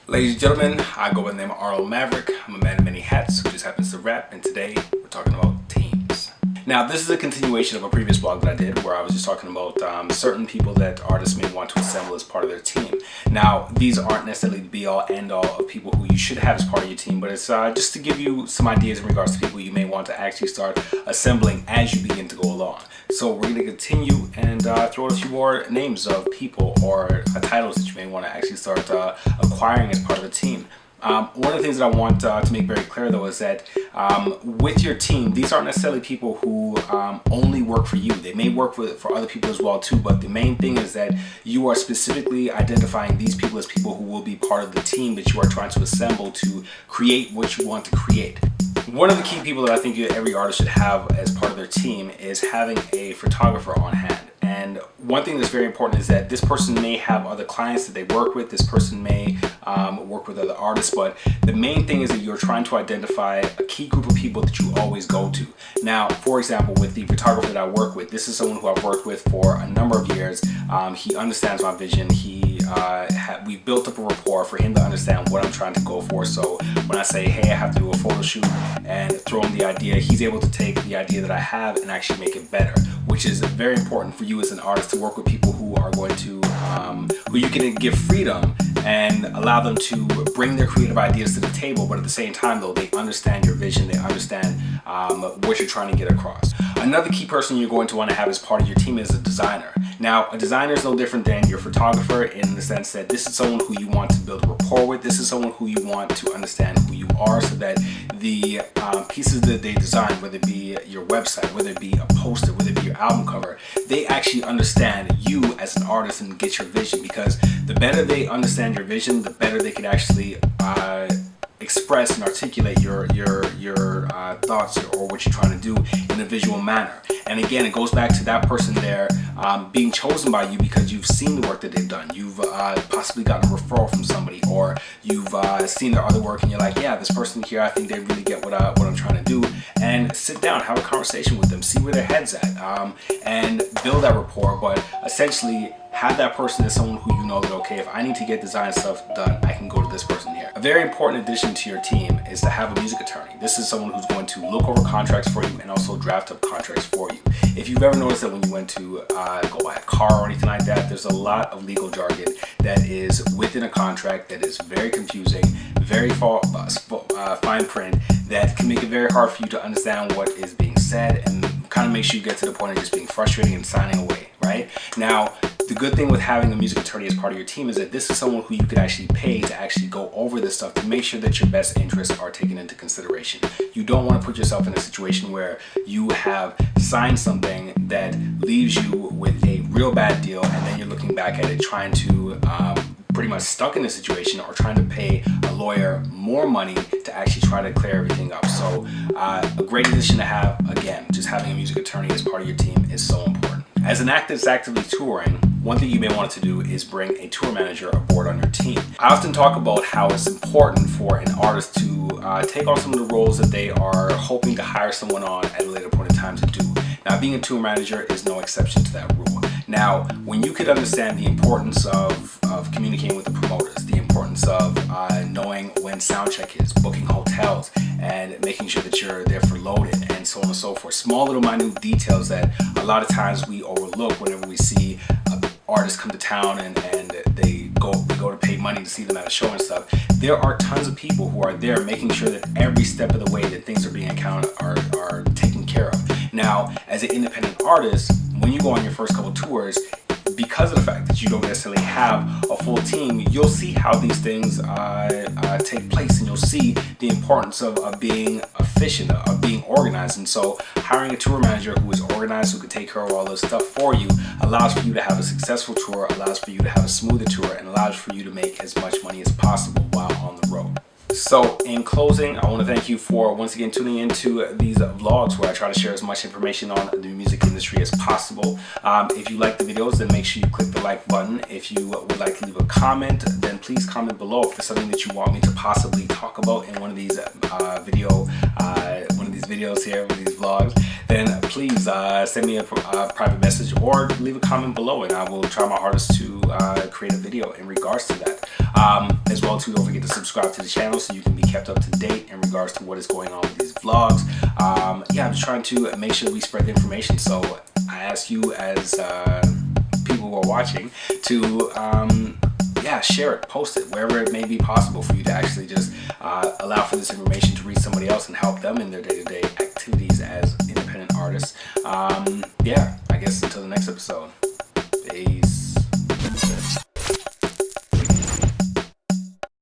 Ladies and gentlemen, I go by the name of Arlo Maverick. I'm a man of many hats who just happens to rap, and today we're talking about teams. Now, this is a continuation of a previous blog that I did where I was just talking about certain people that artists may want to assemble as part of their team. Now, these aren't necessarily the be-all, end-all of people who you should have as part of your team, but it's just to give you some ideas in regards to people you may want to actually start assembling as you begin to go along. So we're going to continue and throw out a few more names of people or titles that you may want to actually start acquiring as part of the team. One of the things that I want to make very clear though is that with your team, these aren't necessarily people who only work for you. They may work for other people as well too, but the main thing is that you are specifically identifying these people as people who will be part of the team that you are trying to assemble to create what you want to create. One of the key people that I think every artist should have as part of their team is having a photographer on hand. And one thing that's very important is that this person may have other clients that they work with. This person may work with other artists, but the main thing is that you're trying to identify a key group of people that you always go to. Now, for example, with the photographer that I work with, this is someone who I've worked with for a number of years. He understands my vision. We built up a rapport for him to understand what I'm trying to go for. So when I say, hey, I have to do a photo shoot and throw him the idea, he's able to take the idea that I have and actually make it better, which is very important for you as an artist to work with people who are going to, who you can give freedom and allow them to bring their creative ideas to the table, but at the same time though, they understand your vision, they understand what you're trying to get across. Another key person you're going to want to have as part of your team is a designer. Now, a designer is no different than your photographer in the sense that this is someone who you want to build a rapport with. This is someone who you want to understand who you are so that the pieces that they design, whether it be your website, whether it be a poster, whether it be your album cover, they actually understand you as an artist and get your vision, because the better they understand your vision, the better they can actually express and articulate your thoughts or what you're trying to do in a visual manner. And again, it goes back to that person there being chosen by you because you've seen the work that they've done. You've possibly gotten a referral from somebody, or you've seen their other work and you're like, yeah, this person here, I think they really get what I'm trying to do. And sit down, have a conversation with them, see where their head's at, and build that rapport. But essentially, have that person as someone who you know that, okay, if I need to get design stuff done, I can go to this person here. A very important addition to your team is to have a music attorney. This is someone who's going to look over contracts for you and also draft up contracts for you. If you've ever noticed that when you went to go buy a car or anything like that, there's a lot of legal jargon that is within a contract that is very confusing, very fine print, that can make it very hard for you to understand what is being said and kind of makes you get to the point of just being frustrating and signing away, right? Now, the good thing with having a music attorney as part of your team is that this is someone who you could actually pay to actually go over this stuff to make sure that your best interests are taken into consideration. You don't want to put yourself in a situation where you have signed something that leaves you with a real bad deal and then you're looking back at it trying to pretty much stuck in a situation or trying to pay a lawyer more money to actually try to clear everything up. So a great addition to have, again, just having a music attorney as part of your team is so important. As an act that's actively touring, one thing you may want to do is bring a tour manager aboard on your team. I often talk about how it's important for an artist to take on some of the roles that they are hoping to hire someone on at a later point in time to do. Now, being a tour manager is no exception to that rule. Now, when you could understand the importance of communicating with the promoters, the importance of knowing when sound check is, booking hotels, and making sure that you're there for load-in, and so on and so forth. Small little minute details that a lot of times we overlook whenever we see artists come to town and we go to pay money to see them at a show and stuff. There are tons of people who are there making sure that every step of the way that things are being accounted are taken care of. Now, as an independent artist, when you go on your first couple tours, because of the fact that you don't necessarily have a full team, you'll see how these things take place, and you'll see the importance of being efficient, of being organized. And so hiring a tour manager who is organized, who can take care of all this stuff for you, allows for you to have a successful tour, allows for you to have a smoother tour, and allows for you to make as much money as possible while on the road. So in closing, I want to thank you for once again tuning into these vlogs where I try to share as much information on the music industry as possible. If you like the videos, then make sure you click the like button. If you would like to leave a comment, then please comment below if there's something that you want me to possibly talk about in one of these videos here, with these vlogs, then please send me a private message or leave a comment below, and I will try my hardest to create a video in regards to that. As well too, don't forget to subscribe to the channel so you can be kept up to date in regards to what is going on with these vlogs. Yeah, I'm just trying to make sure we spread the information, so I ask you as people who are watching to yeah, share it, post it, wherever it may be possible for you to actually just allow for this information to reach somebody else and help them in their day-to-day activities as independent artists. Yeah, I guess until the next episode. Peace.